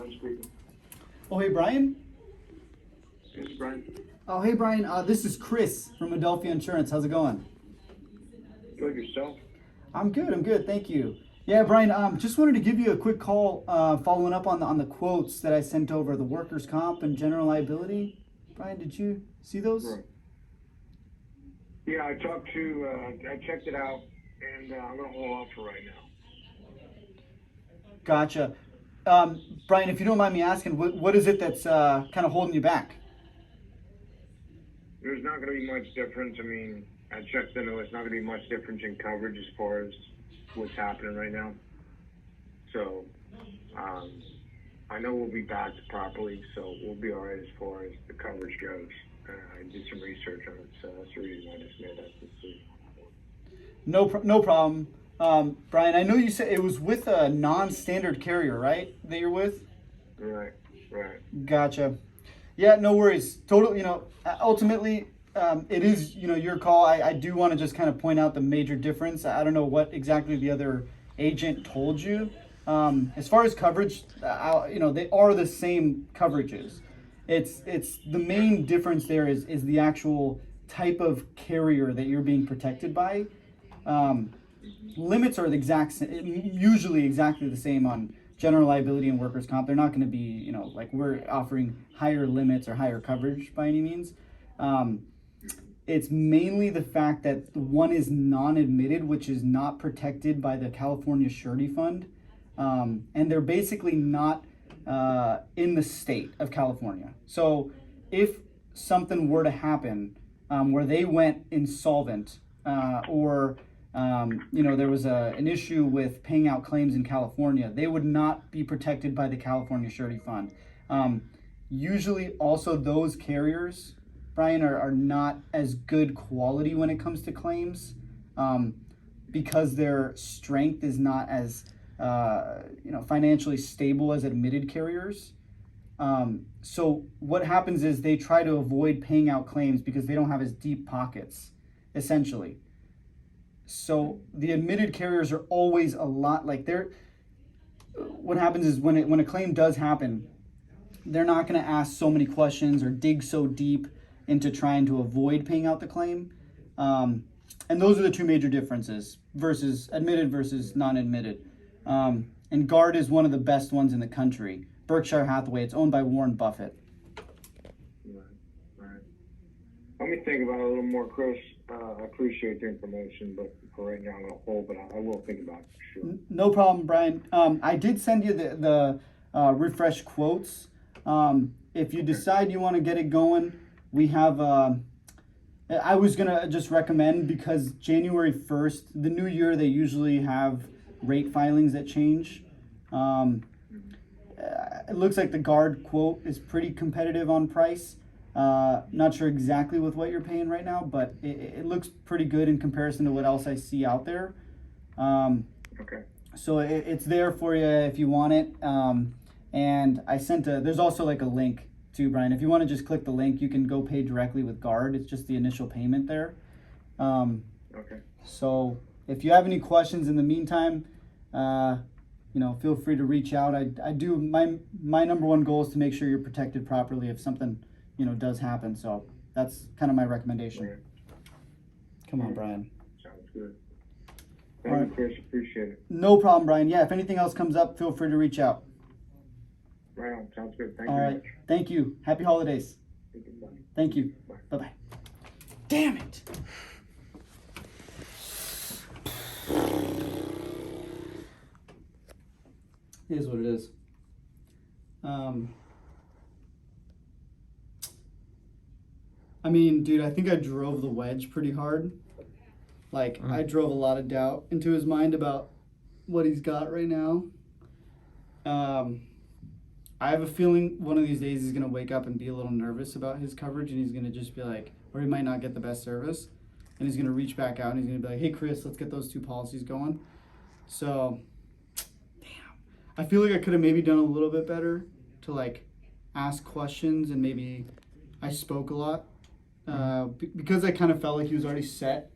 Brian speaking. Oh, hey, Brian. Yes, Brian. Oh, hey, Brian. This is Chris from Adelphia Insurance. How's it going? Good yourself. I'm good. I'm good. Thank you. Yeah, Brian. Just wanted to give you a quick call, following up on the quotes that I sent over, the workers' comp and general liability. Brian, did you see those? Right. Yeah, I talked to. I checked it out, and I'm gonna hold off for right now. Gotcha. Brian, if you don't mind me asking, what is it that's kind of holding you back? There's not gonna be much difference. I mean, I checked into it. It's not gonna be much difference in coverage as far as what's happening right now. So, I know we'll be backed properly, so we'll be all right as far as the coverage goes. I did some research on it, so that's the reason I just made that decision. No problem. Brian, I know you said it was with a non-standard carrier, right? That you're with? Right. Gotcha. Yeah, no worries. Total, ultimately, it is, your call. I do want to just kind of point out the major difference. I don't know what exactly the other agent told you. As far as coverage, they are the same coverages. It's the main difference there is the actual type of carrier that you're being protected by. Limits are usually exactly the same on general liability and workers' comp. They're not going to be, like we're offering higher limits or higher coverage by any means. It's mainly the fact that one is non-admitted, which is not protected by the California Surety Fund. And they're basically not in the state of California. So if something were to happen where they went insolvent or there was an issue with paying out claims in California, they would not be protected by the California Surety Fund. Usually also those carriers, Brian, are not as good quality when it comes to claims because their strength is not as financially stable as admitted carriers. So what happens is they try to avoid paying out claims because they don't have as deep pockets, essentially. So the admitted carriers are always a lot like what happens is when a claim does happen, they're not going to ask so many questions or dig so deep into trying to avoid paying out the claim. And those are the two major differences versus admitted versus non-admitted. And Guard is one of the best ones in the country. Berkshire Hathaway, it's owned by Warren Buffett. Right. Let me think about it a little more, Chris. I appreciate the information, but for right now I'm going to hold, but I will think about it for sure. No problem, Brian. I did send you the refresh quotes. If you decide you want to get it going, we have, I was going to just recommend because January 1st, the new year, they usually have rate filings that change. It looks like the Guard quote is pretty competitive on price. Not sure exactly with what you're paying right now, but it looks pretty good in comparison to what else I see out there. Okay. So it's there for you if you want it. And I sent there's also like a link too, Brian. If you want to just click the link, you can go pay directly with Guard. It's just the initial payment there. Okay. So if you have any questions in the meantime, feel free to reach out. I do my number one goal is to make sure you're protected properly if something does happen. So that's kind of my recommendation. Right. Come on, Brian. Sounds good. Thank you, Chris. Appreciate it. No problem, Brian. Yeah, if anything else comes up, feel free to reach out. Right on. Sounds good. Thank you. All right. Thank you. Happy holidays. Bye. Thank you. Bye. Bye-bye. Damn it. It is what it is. I mean, dude, I think I drove the Wedge pretty hard. Like, I drove a lot of doubt into his mind about what he's got right now. I have a feeling one of these days he's going to wake up and be a little nervous about his coverage, and he's going to just be like, or he might not get the best service, and he's going to reach back out and he's going to be like, hey, Chris, let's get those two policies going. So, damn. I feel like I could have maybe done a little bit better to, like, ask questions, and maybe I spoke a lot. Because I kind of felt like he was already set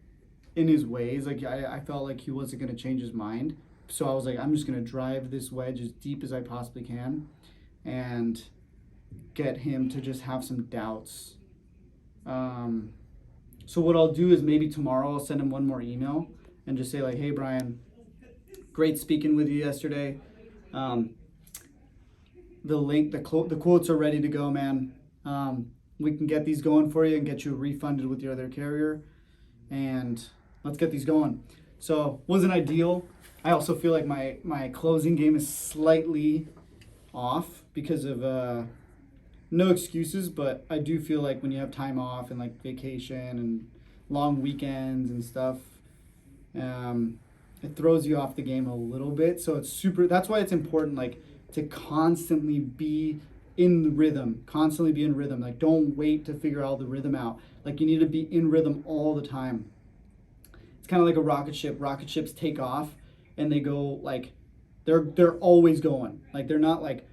in his ways. Like, I felt like he wasn't going to change his mind. So I was like, I'm just going to drive this Wedge as deep as I possibly can. and get him to just have some doubts. So what I'll do is maybe tomorrow I'll send him one more email and just say like, hey Brian, great speaking with you yesterday. The quotes are ready to go, man. We can get these going for you and get you refunded with your other carrier, and let's get these going. So wasn't ideal. I also feel like my closing game is slightly off because of no excuses, but I do feel like when you have time off and like vacation and long weekends and stuff, it throws you off the game a little bit. So that's why it's important, like, to constantly be in the rhythm, Like, don't wait to figure all the rhythm out. Like, you need to be in rhythm all the time. It's kind of like a rocket ship. Rocket ships take off and they go like, they're always going. Like, they're not like,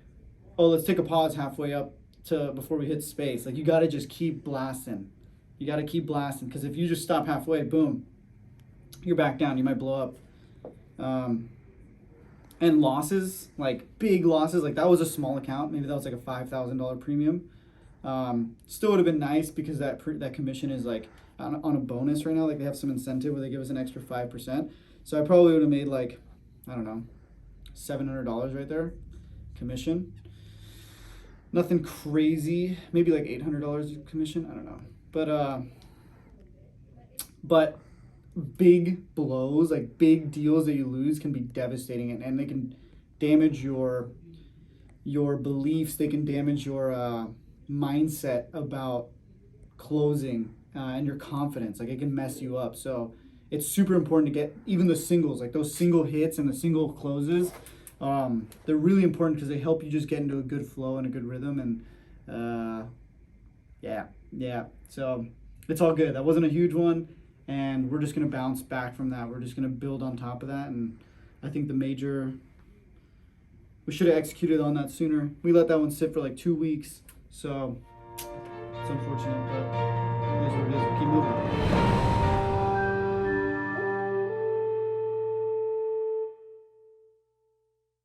oh, let's take a pause halfway up to before we hit space. Like, you got to just keep blasting. Because if you just stop halfway, boom, you're back down. You might blow up. And losses, like big losses, like that was a small account. Maybe that was like a $5,000 premium. Still would have been nice because that commission is like on a bonus right now. Like, they have some incentive where they give us an extra 5%. So I probably would have made like, I don't know, $700 right there, commission. Nothing crazy, maybe like $800 commission. I don't know, but big blows, like big deals that you lose, can be devastating, and they can damage your beliefs. They can damage your mindset about closing and your confidence. Like, it can mess you up. So it's super important to get even the singles, like those single hits and the single closes. They're really important because they help you just get into a good flow and a good rhythm. And yeah. So it's all good. That wasn't a huge one. And we're just going to bounce back from that. We're just going to build on top of that. And I think we should have executed on that sooner. We let that one sit for like 2 weeks. So it's unfortunate, but it is what it is. We'll keep moving.